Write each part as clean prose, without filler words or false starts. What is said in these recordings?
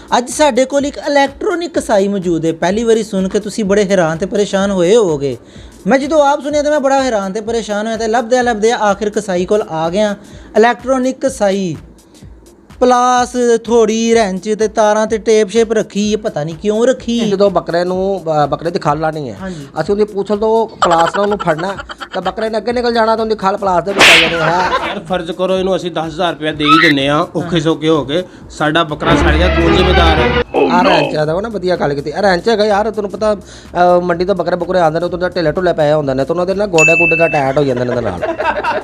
ਅੱਜ ਸਾਡੇ ਕੋਲ ਇੱਕ ਇਲੈਕਟ੍ਰੋਨਿਕ ਕਸਾਈ ਮੌਜੂਦ ਹੈ। ਪਹਿਲੀ ਵਾਰੀ ਸੁਣ ਕੇ ਤੁਸੀਂ ਬੜੇ ਹੈਰਾਨ ਤੇ ਪਰੇਸ਼ਾਨ ਹੋਏ ਹੋਵੋਗੇ। ਮੈਂ ਜਦੋਂ ਆਪ ਸੁਣਿਆ ਤਾਂ ਮੈਂ ਬੜਾ ਹੈਰਾਨ ਤੇ ਪਰੇਸ਼ਾਨ ਹੋਇਆ ਤੇ ਲੱਭਦੇ ਆਖਿਰ ਕਸਾਈ ਕੋਲ ਆ ਗਿਆ। ਇਲੈਕਟ੍ਰੋਨਿਕ ਕਸਾਈ ਪਲਾਸ ਥੋੜੀ ਰੈਂਚ ਤੇ ਤਾਰਾਂ ਤੇ ਟੇਪ ਸ਼ੇਪ ਰੱਖੀ ਹੈ, ਪਤਾ ਨਹੀਂ ਕਿਉਂ ਰੱਖੀ। ਜਦੋਂ ਬੱਕਰੇ ਦੀ ਖਲ ਲਾਣੀ ਹੈ, ਅਸੀਂ ਉਹਦੀ ਪੂਛਲ ਤੋਂ ਪਲਾਸ ਨਾਲ ਉਹਨੂੰ ਫੜਨਾ ਤਾਂ ਬੱਕਰੇ ਨੇ ਅੱਗੇ ਨਿਕਲ ਜਾਣਾ ਤਾਂ ਉਹਦੀ ਖਲ ਪਲਾਸ ਦੇ ਵਿੱਚ ਆ ਜਾਣੀ ਹੈ। ਫਰਜ਼ ਕਰੋ ਇਹਨੂੰ ਅਸੀਂ 10,000 ਰੁਪਏ ਦੇ ਹੀ ਦਿੰਨੇ ਆ, ਔਖੇ ਸੌਖੇ ਹੋ ਕੇ ਸਾਡਾ ਬੱਕਰਾ ਸੜ ਗਿਆ, ਕੌਣ ਜ਼ਿੰਮੇਦਾਰ ਹੈ? ਆ ਰੈਂਚ ਦਾ ਉਹ ਨਾ ਵਧੀਆ ਗੱਲ ਕੀਤੀ। ਆ ਰੈਂਚ ਹੈਗਾ ਯਾਰ, ਤੁਹਾਨੂੰ ਪਤਾ ਮੰਡੀ ਤੋਂ ਬੱਕਰੇ ਆਉਂਦੇ ਨੇ, ਉਹਦੇ ਢਿੱਲੇ ਢੁੱਲੇ ਪਏ ਹੁੰਦੇ ਨੇ, ਤਾਂ ਉਹਨਾਂ ਦੇ ਨਾਲ ਗੋਡੇ ਦਾ ਟੈਟ ਹੋ ਜਾਂਦੇ ਨੇ ਉਹਦੇ ਨਾਲ।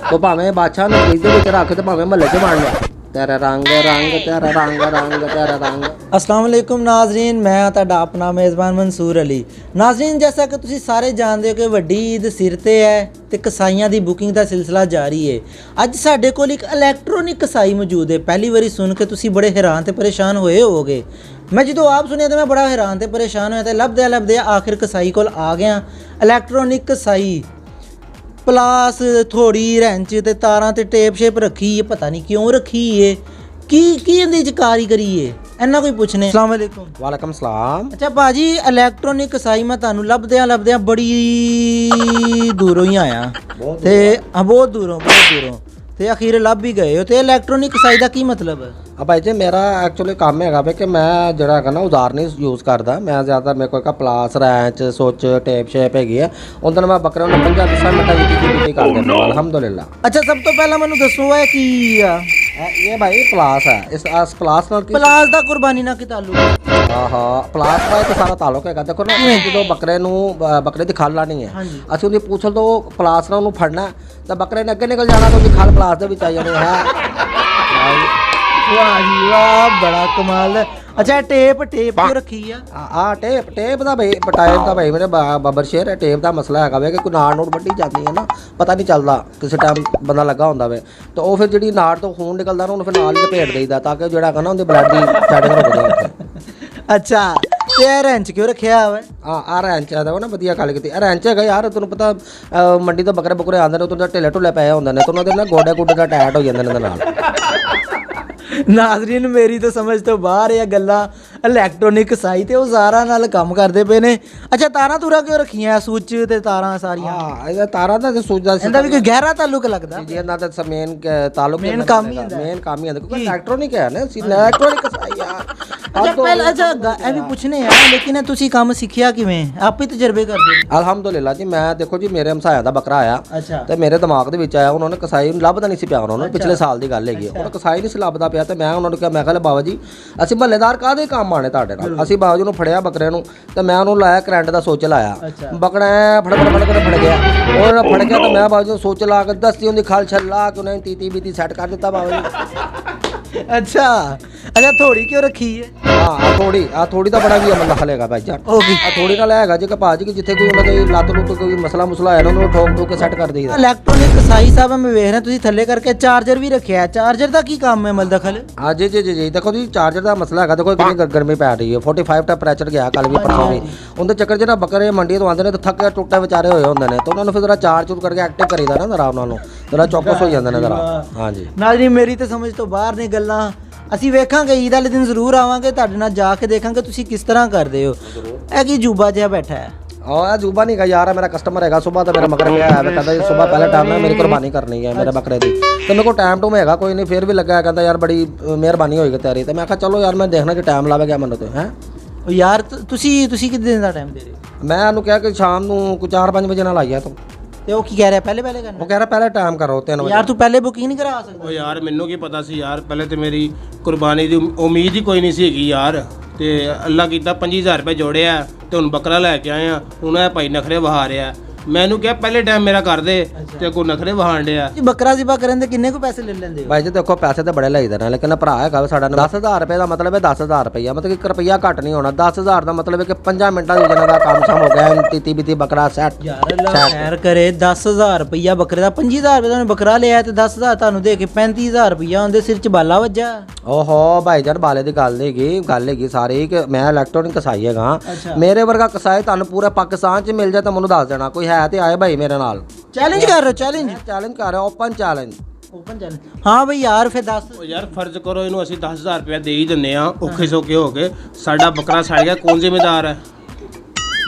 ਤਾਂ ਭਾਵੇਂ ਬਾਦਸ਼ਾਹ ਨੂੰ ਫ੍ਰਿਜ ਦੇ ਵਿੱਚ ਰੱਖ ਤੇ ਭਾਵੇਂ ਮਹੱਲੇ 'ਚ ਬਣ ਲਿਆ। तेरा रंग रंग तेरा रंग रंग तेरा रंग। अस्सलाम वालेकुम नाजरीन, मैं ਤੁਹਾਡਾ ਆਪਣਾ ਮੇਜ਼ਬਾਨ ਮਨਸੂਰ ਅਲੀ। ਨਾਜ਼ਰੀਨ, ਜੈਸਾ ਕਿ ਤੁਸੀਂ ਸਾਰੇ ਜਾਣਦੇ ਹੋ ਕਿ ਵੱਡੀ ਈਦ ਸਿਰ ਤੇ ਹੈ ਤੇ ਕਸਾਈਆਂ ਦੀ ਬੁਕਿੰਗ ਦਾ ਸਿਲਸਿਲਾ ਜਾਰੀ ਹੈ। ਅੱਜ ਸਾਡੇ ਕੋਲ ਇੱਕ ਇਲੈਕਟ੍ਰੋਨਿਕ ਕਸਾਈ ਮੌਜੂਦ ਹੈ। ਪਹਿਲੀ ਵਾਰੀ ਸੁਣ ਕੇ ਤੁਸੀਂ ਬੜੇ ਹੈਰਾਨ ਤੇ ਪਰੇਸ਼ਾਨ ਹੋਏ ਹੋਵੋਗੇ। ਮੈਂ ਜਦੋਂ ਆਪ ਸੁਣਿਆ ਤਾਂ ਮੈਂ ਬੜਾ ਹੈਰਾਨ ਤੇ ਪਰੇਸ਼ਾਨ ਹੋਇਆ ਤੇ ਲੱਭਦੇ ਆਖਿਰ ਕਸਾਈ ਕੋਲ ਆ ਗਿਆ। ਇਲੈਕਟ੍ਰੋਨਿਕ ਕਸਾਈ ਪਲਾਸ ਥੋੜੀ ਰੈਂਚ ਤੇ ਤਾਰਾਂ ਤੇ ਟੇਪ ਸ਼ੇਪ ਰੱਖੀ ਹੈ, ਪਤਾ ਨਹੀਂ ਕਿਉਂ ਰੱਖੀ ਹੈ, ਕੀ ਇਹਦੇ ਚ ਕਾਰੀਗਰੀ ਹੈ, ਇੰਨਾ ਕੋਈ ਪੁੱਛਨੇ। अस्सलाम वालेकुम। वालेकुम सलाम। ਅੱਛਾ ਭਾਜੀ, ਇਲੈਕਟ੍ਰੋਨਿਕ ਕਸਾਈ ਮੈਂ ਤੁਹਾਨੂੰ ਲੱਭਦਿਆਂ ਬੜੀ ਦੂਰੋਂ ਹੀ ਆਇਆ ਤੇ ਬਹੁਤ ਦੂਰੋਂ ਤੇ ਅਖੀਰ ਲੱਭ ਹੀ ਗਏ ਹੋ। ਤੇ ਇਲੈਕਟ੍ਰੋਨਿਕ ਕਸਾਈ ਦਾ ਕੀ ਮਤਲਬ ਹੈ? ਭਾਈ ਜੀ, ਮੇਰਾ ਐਕਚੁਅਲੀ ਕੰਮ ਹੈਗਾ ਵੇ ਕਿ ਮੈਂ ਜਿਹੜਾ ਹੈਗਾ ਨਾ ਉਦਾਰ ਨਹੀਂ ਯੂਜ਼ ਕਰਦਾ। ਮੈਂ ਜ਼ਿਆਦਾ ਮੇਰੇ ਕੋਲ ਪਲਾਸ ਰੈਂਚ ਸੁੱਚ ਟੇਪ ਸ਼ੇਪ ਹੈਗੀ ਹੈ, ਉਹਨਾਂ ਨੂੰ ਮੈਂ ਬੱਕਰੇ ਨੂੰ 50-10 ਮਿੰਟਾਂ ਦੀ ਕੀਤੀ ਕਰ ਦਿੰਦਾ ਅਲਹਮਦੁਲਿਲਾ। ਅੱਛਾ, ਸਭ ਤੋਂ ਪਹਿਲਾਂ ਮੈਨੂੰ ਦੱਸੋ ਇਹ ਕੀ ਆ? ਇਹ ਭਾਈ ਪਲਾਸ ਹੈ। ਇਸ ਪਲਾਸ ਨਾਲ ਪਲਾਸ ਦਾ ਕੁਰਬਾਨੀ ਨਾਲ ਕੀ ਤਾਲੁਕ? ਹਾਂ, ਪਲਾਸ ਦਾ ਇੱਕ ਸਾਰਾ ਤਾਲੁਕ ਹੈਗਾ। ਦੇਖੋ ਨਾ, ਜਦੋਂ ਬੱਕਰੇ ਦੀ ਖਲ ਲਾਣੀ ਹੈ, ਅਸੀਂ ਉਹਦੀ ਪੂਛਲ ਤੋਂ ਪਲਾਸ ਨਾਲ ਉਹਨੂੰ ਫੜਨਾ ਤਾਂ ਬੱਕਰੇ ਨੇ ਅੱਗੇ ਨਿਕਲ ਜਾਣਾ ਤਾਂ ਉਹਦੀ ਖਲ ਪਲਾਸ ਦੇ ਵਿੱਚ ਆ ਜਾਣੀ ਹੈ। ਵਾਹ ਜੀ ਵਾਹ, ਬੜਾ ਕਮਾਲ ਹੈ। ਅੱਛਾ, ਟੇਪ ਕਿਉਂ ਰੱਖੀ ਆ? ਟੇਪ ਦਾ ਭਾਈ ਮੇਰੇ ਬੱਬਰ ਸ਼ੇਰ ਹੈ। ਟੇਪ ਦਾ ਮਸਲਾ ਹੈਗਾ ਵੇ ਕਿ ਕੋਈ ਨਾੜ ਨੂੜ ਵੱਢੀ ਜਾਂਦੀ ਹੈ ਨਾ, ਪਤਾ ਨਹੀਂ ਚੱਲਦਾ ਕਿਸੇ ਟਾਈਮ ਬੰਦਾ ਲੱਗਾ ਹੁੰਦਾ ਵੇ, ਤਾਂ ਉਹ ਫਿਰ ਜਿਹੜੀ ਨਾੜ ਤੋਂ ਖੂਨ ਨਿਕਲਦਾ ਨਾ ਉਹਨੂੰ ਫਿਰ ਨਾਲ ਹੀ ਲਪੇਟ ਦੇਈਦਾ ਤਾਂ ਕਿ ਜਿਹੜਾ ਹੈਗਾ ਨਾ ਉਹਦੀ ਬਲੱਡ ਦੀ ਸੈਟਿੰਗ ਹੋ ਜਾਏ। ਅੱਛਾ, ਤੇ ਇਹ ਰੈਂਚ ਕਿਉਂ ਰੱਖਿਆ ਹੋਇਆ? ਆ ਰੈਂਚ ਦਾ ਉਹ ਨਾ ਵਧੀਆ ਗੱਲ ਕੀਤੀ। ਰੈਂਚ ਹੈਗਾ ਯਾਰ, ਤੁਹਾਨੂੰ ਪਤਾ ਮੰਡੀ ਤੋਂ ਬੱਕਰੇ ਆਉਂਦੇ ਨੇ, ਉਹਦੇ ਢਿੱਲੇ ਢੁੱਲੇ ਪਏ ਹੁੰਦੇ ਨੇ, ਤਾਂ ਉਹਨਾਂ ਦੇ ਨਾਲ ਗੋਡੇ ਦਾ ਟੈਟ ਹੋ ਜਾਂਦੇ ਨੇ ਉਹਦੇ ਨਾਲ। ਨਾਜ਼ਰੀਨ, ਮੇਰੀ ਤਾਂ ਸਮਝ ਤੋਂ ਬਾਹਰ ਇਹ ਗੱਲਾਂ। ਇਲੈਕਟ੍ਰੋਨਿਕ ਕਸਾਈ ਤੇ ਔਜ਼ਾਰਾਂ ਨਾਲ ਕੰਮ ਕਰਦੇ ਪਏ ਨੇ। ਅੱਛਾ, ਤਾਰਾਂ ਤੂਰਾਂ ਕਿਉਂ ਰੱਖੀਆਂ? ਸੁੱਚ ਤੇ ਤਾਰਾਂ ਸਾਰੀਆਂ? ਹਾਂ, ਇਹਦਾ ਤਾਰਾਂ ਦਾ ਤੇ ਸੁੱਚ ਦਾ ਇਹਦਾ ਵੀ ਕੋਈ ਗਹਿਰਾ ਤਾਲੁਕ ਲੱਗਦਾ ਜੀ। ਇਹਨਾਂ ਦਾ ਤਾਂ ਮੇਨ ਤਾਲੁਕ ਮੇਨ ਕੰਮ ਹੀ ਹੁੰਦਾ ਕਿਉਂਕਿ ਇਲੈਕਟ੍ਰੋਨਿਕ ਹੈ ਨਾ, ਇਲੈਕਟ੍ਰੋਨਿਕ ਕਸਾਈ ਆ। ਅੱਛਾ, ਇਹ ਵੀ ਪੁੱਛਨੇ ਆ, ਲੇਕਿਨ ਤੁਸੀਂ ਕੰਮ ਸਿੱਖਿਆ ਕਿਵੇਂ? ਆਪੇ ਤਜਰਬੇ ਕਰਦੇ? ਅਲਹਮਦੁਲਿਲਾ ਜੀ। ਮੈਂ ਦੇਖੋ ਜੀ, ਮੇਰੇ ਹਮਸਾਇਆ ਦਾ ਬੱਕਰਾ ਆਇਆ ਅੱਛਾ, ਤੇ ਮੇਰੇ ਦਿਮਾਗ ਦੇ ਵਿੱਚ ਆਇਆ, ਉਹਨਾਂ ਨੇ ਕਸਾਈ ਨੂੰ ਲੱਭਦਾ ਨਹੀਂ ਸੀ ਪਿਆ। ਉਹਨਾਂ ਨੂੰ ਪਿਛਲੇ ਸਾਲ ਦੀ ਗੱਲ ਹੈਗੀ, ਉਹਨਾਂ ਕਸਾਈ ਨਹੀਂ ਸੀ ਲੱਭਦਾ ਪਿਆ ਤੇ ਮੈਂ ਉਹਨਾਂ ਨੂੰ ਕਿਹਾ, ਮੈਂ ਕਿਹਾ ਬਾਬਾ ਜੀ, ਅਸੀਂ ਮਹੱਲੇਦਾਰ ਕਾਹਦੇ ਕੰਮ ਆਣੇ ਤੁਹਾਡੇ ਨਾਲ? ਅਸੀਂ ਬਾਬਾ ਜੀ ਨੂੰ ਫੜਿਆ ਬੱਕਰੇ ਨੂੰ ਤੇ ਮੈਂ ਉਹਨੂੰ ਲਾਇਆ, ਕਰੰਟ ਦਾ ਸੁੱਚ ਲਾਇਆ, ਬੱਕਰਾ ਫੜ ਗਿਆ। ਉਹਨਾਂ ਨੇ ਫੜ ਗਿਆ ਤਾਂ ਮੈਂ ਬਾਬਾ ਜੀ ਨੂੰ ਸੁੱਚ ਲਾ ਕੇ ਦੱਸਦੀ ਉਹਦੀ ਖਲ ਛੱਲਾ ਕੇ ਉਹਨੇ ਤੀਤੀ ਬੀਤੀ ਸੈੱਟ ਕਰ ਦਿੱਤਾ ਬਾਬਾ ਜੀ। ਅੱਛਾ, ਥੋੜੀ ਕਿਉਂ ਰੱਖੀ ਹੈ? ਹਾਂ, ਥੋੜੀ ਦਾ ਬੜਾ ਵੀ ਅਮਲ ਦਖਲ ਹੈਗਾ ਭਾਈ ਜਾਨ। ਥੋੜੀ ਨਾਲ ਹੈਗਾ ਜੀ ਕਿ ਭਾਜੀ ਕਿ ਜਿੱਥੇ ਕੋਈ ਉਹਨਾਂ ਦੇ ਲੱਤ ਲੁੱਤ ਕੋਈ ਮਸਲਾ ਆਇਆ ਨਾ, ਉਹਨੂੰ ਠੋਕ ਕੇ ਸੈੱਟ ਕਰ ਦੇਈਦਾ। ਇਲੈਕਟ੍ਰੋਨਿਕ ਕਸਾਈ ਸਾਹਿਬ, ਮੈਂ ਵੇਖ ਰਿਹਾ ਤੁਸੀਂ ਥੱਲੇ ਕਰਕੇ ਚਾਰਜਰ ਵੀ ਰੱਖਿਆ। ਚਾਰਜਰ ਦਾ ਕੀ ਕੰਮ ਹੈ ਅਮਲ ਦਖਲ? ਹਾਂ ਜੀ, ਦੇਖੋ ਜੀ, ਚਾਰਜਰ ਦਾ ਮਸਲਾ ਹੈਗਾ। ਦੇਖੋ ਕਿੰਨੀ ਗਰਮੀ ਪੈ ਰਹੀ ਹੈ, 45 ਟੈਂਪਰੇਚਰ ਗਿਆ ਕੱਲ ਵੀ ਪਰਸੋਂ ਵੀ। ਉਹਦੇ ਚੱਕਰ ਜਿਹੜਾ ਬੱਕਰੇ ਮੰਡੀ ਤੋਂ ਆਉਂਦੇ ਨੇ ਤਾਂ ਥੱਕੇ ਟੁੱਟੇ ਵਿਚਾਰੇ ਹੋਏ ਹੁੰਦੇ ਨੇ, ਤਾਂ ਉਹਨਾਂ ਨੂੰ ਫਿਰ ਜ਼ਰਾ ਚਾਰਜ ਕਰਕੇ ਐਕਟਿਵ ਕਰੀਦਾ ਨਾ ਆਰਾਮ ਨਾਲ, ਜ਼ਰਾ ਚੌਕਸ ਹੋ ਜਾਂਦੇ ਨੇ ਜ਼ਰਾ। ਹਾਂ ਜੀ ਨਾਜ਼ਰੀਨ, ਮੇਰੀ ਤਾਂ ਸਮਝ ਤੋਂ ਬਾਹਰ ਨੇ ਗੱਲਾਂ। ਅਸੀਂ ਵੇਖਾਂਗੇ, ਈਦ ਵਾਲੇ ਦਿਨ ਜ਼ਰੂਰ ਆਵਾਂਗੇ, ਤੁਹਾਡੇ ਨਾਲ ਜਾ ਕੇ ਦੇਖਾਂਗੇ ਤੁਸੀਂ ਕਿਸ ਤਰ੍ਹਾਂ ਕਰਦੇ ਹੋ। ਇਹ ਕੀ ਜੂਬਾ ਜਿਹਾ ਬੈਠਾ ਹੈ? ਇਹ ਜੂਬਾ ਨਹੀਂ ਗਾ ਯਾਰ, ਮੇਰਾ ਕਸਟਮਰ ਹੈਗਾ। ਸੁਬਾਹ ਤਾਂ ਮੇਰਾ ਬੱਕਰਾ ਪਿਆ ਹੈ, ਕਹਿੰਦਾ ਜੀ ਸੁਬਾਹ ਪਹਿਲੇ ਟਾਈਮ ਨਾਲ ਮੇਰੀ ਕੁਰਬਾਨੀ ਕਰਨੀ ਹੈ ਮੇਰੇ ਬੱਕਰੇ ਦੀ, ਤੇ ਮੇਰੇ ਕੋਲ ਟਾਈਮ ਟੂਮ ਹੈਗਾ ਕੋਈ ਨਹੀਂ, ਫਿਰ ਵੀ ਲੱਗਾ ਕਹਿੰਦਾ ਯਾਰ ਬੜੀ ਮਿਹਰਬਾਨੀ ਹੋਏਗੀ ਤੇਰੀ। ਤੇ ਮੈਂ ਕਿਹਾ ਚਲੋ ਯਾਰ, ਮੈਂ ਦੇਖਣਾ ਕਿ ਟਾਈਮ ਲਾਵੇਗਾ ਮੈਨੂੰ ਤੇ ਹੈ ਯਾਰ। ਤੁਸੀਂ ਕਿੰਨੇ ਦਿਨ ਦਾ ਟਾਈਮ ਦੇ ਰਹੇ ਹੋ? ਮੈਂ ਉਹਨੂੰ ਕਿਹਾ ਕਿ ਸ਼ਾਮ ਨੂੰ ਕੋਈ 4-5 ਵਜੇ ਨਾਲ ਆਈਆ ਤੂੰ। ਤੇ ਉਹ ਕੀ ਕਹਿ ਰਿਹਾ? ਪਹਿਲੇ ਕਰਨਾ? ਉਹ ਕਹਿ ਰਿਹਾ ਪਹਿਲੇ ਟਾਈਮ ਕਰੋ 3 ਵਜੇ। ਯਾਰ, ਤੂੰ ਪਹਿਲੇ ਬੁਕਿੰਗ ਨਹੀਂ ਕਰਾ ਸਕਦਾ? ਉਹ ਯਾਰ, ਮੈਨੂੰ ਕੀ ਪਤਾ ਸੀ ਯਾਰ, ਪਹਿਲੇ ਤੇ ਮੇਰੀ ਕੁਰਬਾਨੀ ਦੀ ਉਮੀਦ ਹੀ ਕੋਈ ਨਹੀਂ ਸੀ ਹੈਗੀ ਯਾਰ। ਤੇ ਅੱਲਾ ਕੀਤਾ 25,000 ਰੁਪਏ ਜੋੜਿਆ ਤੇ ਹੁਣ ਬੱਕਰਾ ਲੈ ਕੇ ਆਏ ਆ। ਹੁਣ ਇਹ ਭਾਈ ਨਖਰੇ ਵਹਾ ਰਿਹਾ। ਮੈਨੂੰ ਕਿਹਾ ਪਹਿਲੇ ਟਾਈਮ ਮੇਰਾ ਕਰ ਦੇ, ਤੇ ਕੋਈ ਨਖਰੇ ਵਹਾਣ ਡਿਆ। ਬੱਕਰਾ ਜ਼ਿਬਾ ਕਰਨ ਦੇ ਕਿੰਨੇ ਕੁ ਪੈਸੇ ਲੈ ਲੈਂਦੇ ਹੋ? ਭਾਈ ਜੀ ਦੇਖੋ, ਪੈਸੇ ਤਾਂ ਬੜੇ ਲਈਦੇ ਨੇ, ਲੇਕਿਨ ਭਰਾ ਹੈਗਾ ਸਾਡਾ 10,000 ਰੁਪਏ ਦਾ ਮਤਲਬ ਹੈ 10,000 ਰੁਪਈਆ, ਮਤਲਬ ਕਿ 1 ਰੁਪਈਆ ਘੱਟ ਨਹੀਂ ਹੋਣਾ। 10,000 ਦਾ ਮਤਲਬ ਹੈ ਕਿ 5 ਮਿੰਟਾਂ ਦੀ ਜਨਾਂ ਦਾ ਕੰਮ ਸ਼ਾਮ ਹੋ ਗਿਆ। ਤੀਤੀ ਬੀਤੀ ਬੱਕਰਾ ਸੈੱਟ। ਯਾਰ ਅੱਲਾ ਖੈਰ ਕਰੇ, 10,000 ਰੁਪਈਆ ਬੱਕਰੇ ਦਾ। 25,000 ਰੁਪਏ ਤੁਹਾਨੂੰ ਬੱਕਰਾ ਲਿਆ ਤੇ 10,000 ਤੁਹਾਨੂੰ ਦੇ ਕੇ 35,000 ਰੁਪਈਆ ਉਹਦੇ ਸਿਰ 'ਚ ਬਾਲਾ ਵੱਜਾ। ਓਹੋ ਭਾਈ ਜਾਨ, ਬਾਲੇ ਦੀ ਗੱਲ ਹੈਗੀ ਸਾਰੀ ਕਿ ਮੈਂ ਇਲੈਕਟ੍ਰੋਨਿਕ ਕਸਾਈ ਹੈਗਾ। ਮੇਰੇ ਵਰਗਾ ਕਸਾਈ ਤੁਹਾਨੂੰ ਪੂਰੇ ਪਾਕਿਸਤਾਨ 'ਚ ਮਿਲ ਜਾਏ ਤਾਂ ਮੈਨੂੰ ਦੱਸ ਦੇਣਾ, ਕੋਈ ਹੈ ਤੇ ਆਏ ਭਾਈ ਮੇਰੇ ਨਾਲ। ਚੈਲੰਜ ਕਰ ਰਹੇ? ਚੈਲੰਜ ਕਰ ਰਿਹਾ, ਓਪਨ ਚੈਲੰਜ। ਓਪਨ ਚੱਲ ਹਾਂ ਬਈ ਯਾਰ ਫਿਰ ਦੱਸ ਉਹ ਯਾਰ ਫਰਜ਼ ਕਰੋ ਇਹਨੂੰ ਅਸੀਂ 10000 ਰੁਪਏ ਦੇ ਹੀ ਦਿੰਨੇ ਆ ਔਖੇ ਸੌਖੇ ਹੋ ਕੇ, ਸਾਡਾ ਬੱਕਰਾ ਸੜ ਗਿਆ, ਕੌਣ ਜ਼ਿੰਮੇਦਾਰ ਹੈ?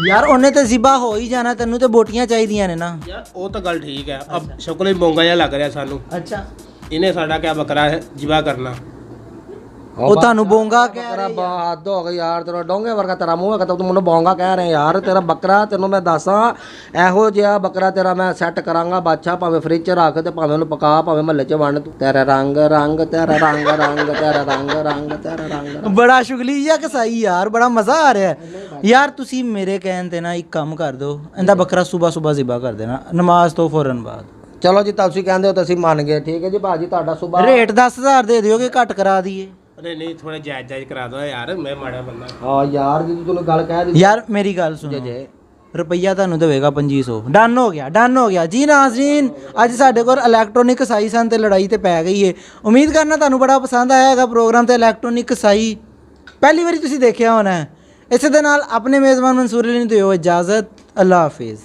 ਯਾਰ ਉਹਨੇ ਤੇ ਜ਼ਿਬਾ ਹੋ ਹੀ ਜਾਣਾ, ਤੈਨੂੰ ਤੇ ਬੋਟੀਆਂ ਚਾਹੀਦੀਆਂ ਨੇ ਨਾ। ਯਾਰ ਉਹ ਤਾਂ ਗੱਲ ਠੀਕ ਹੈ, ਅਬ ਸ਼ਕਲ ਹੀ ਮੋਂਗਾ ਜਿਹਾ ਲੱਗ ਰਿਹਾ ਸਾਨੂੰ। ਅੱਛਾ ਇਹਨੇ ਸਾਡਾ ਕਿਆ ਬੱਕਰਾ ਹੈ ਜਿਵਾ ਕਰਨਾ। ਉਹ ਤੁਹਾਨੂੰ ਬੋਂਗਾ ਕਹਿ ਤੇਰਾ ਹੱਦ ਹੋ ਗਈ ਯਾਰ, ਤੇਰਾ ਡੋਂਗੇ ਵਰਗਾ ਤੇਰਾ ਮੂੰਹ ਹੈ, ਤੂੰ ਮੈਨੂੰ ਬੋਂਗਾ ਕਹਿ ਰਿਹਾ ਯਾਰ। ਤੇਰਾ ਬੱਕਰਾ ਤੈਨੂੰ ਮੈਂ ਦੱਸਾਂ ਇਹੋ ਜਿਹਾ ਬੱਕਰਾ ਤੇਰਾ ਮੈਂ ਸੈੱਟ ਕਰਾਂਗਾ ਬਾਦਸ਼ਾਹ, ਭਾਵੇਂ ਫ੍ਰਿਜ 'ਚ ਰੱਖ ਤੇ ਭਾਵੇਂ ਉਹਨੂੰ ਪਕਾ, ਭਾਵੇਂ ਮਹੱਲੇ 'ਚ ਵੰਡ, ਤੂੰ ਤੇਰਾ ਰੰਗ ਰੰਗ ਤੇਰਾ ਰੰਗ ਰੰਗ ਤੇਰਾ ਰੰਗ ਰੰਗ ਤੇਰਾ ਰੰਗ। ਬੜਾ ਸ਼ੁਗਲੀ ਜਿਹਾ ਕਸਾਈ ਯਾਰ, ਬੜਾ ਮਜ਼ਾ ਆ ਰਿਹਾ ਯਾਰ। ਤੁਸੀਂ ਮੇਰੇ ਕਹਿਣ ਤੇ ਨਾ ਇੱਕ ਕੰਮ ਕਰ ਦਿਓ, ਇਹਦਾ ਬੱਕਰਾ ਸਵੇਰ ਜ਼ਿਬਾ ਕਰ ਦੇਣਾ ਨਮਾਜ਼ ਤੋਂ ਫੌਰਨ ਬਾਅਦ। ਚਲੋ ਜੀ ਤੁਸੀਂ ਕਹਿੰਦੇ ਹੋ ਤਾਂ ਅਸੀਂ ਮੰਨ ਗਏ, ਠੀਕ ਹੈ ਜੀ ਭਾਜੀ ਤੁਹਾਡਾ ਸੁਭਾ। ਰੇਟ 10000 ਦੇ ਦਿਓਗੇ, ਘੱਟ ਕਰਾ ਦਈਏ? ਨਹੀਂ ਥੋੜਾ ਜਾਇਜ਼ ਕਰਾ ਦੋ ਯਾਰ, ਮੈਂ ਮਾੜਾ ਬੰਦਾ। ਹਾਂ ਯਾਰ ਜੀ ਤੂੰ ਗੱਲ ਕਹਿ ਦਿੱਤੀ ਯਾਰ ਮੇਰੀ ਗੱਲ ਸੁਣੋ, ਰੁਪਈਆ ਤੁਹਾਨੂੰ ਦੇਵੇਗਾ 2500। ਡਨ ਹੋ ਗਿਆ, ਡਨ ਹੋ ਗਿਆ ਜੀ। ਨਾਜ਼ਰੀਨ ਅੱਜ ਸਾਡੇ ਕੋਲ ਇਲੈਕਟ੍ਰੋਨਿਕ ਕਸਾਈ ਸਨ ਤੇ ਲੜਾਈ ਤੇ ਪੈ ਗਈ ਏ। ਉਮੀਦ ਕਰਨਾ ਤੁਹਾਨੂੰ ਬੜਾ ਪਸੰਦ ਆਇਆ ਹੈਗਾ ਪ੍ਰੋਗਰਾਮ ਤੇ ਇਲੈਕਟ੍ਰੋਨਿਕ ਕਸਾਈ ਪਹਿਲੀ ਵਾਰੀ ਤੁਸੀਂ ਦੇਖਿਆ ਹੋਣਾ। ਇਸੇ ਦੇ ਨਾਲ ਆਪਣੇ ਮੇਜ਼ਬਾਨ ਮਨਸੂਰ ਅਲੀ ਨੂੰ ਦਿਓ ਇਜਾਜ਼ਤ। ਅੱਲਾ ਹਾਫਿਜ਼।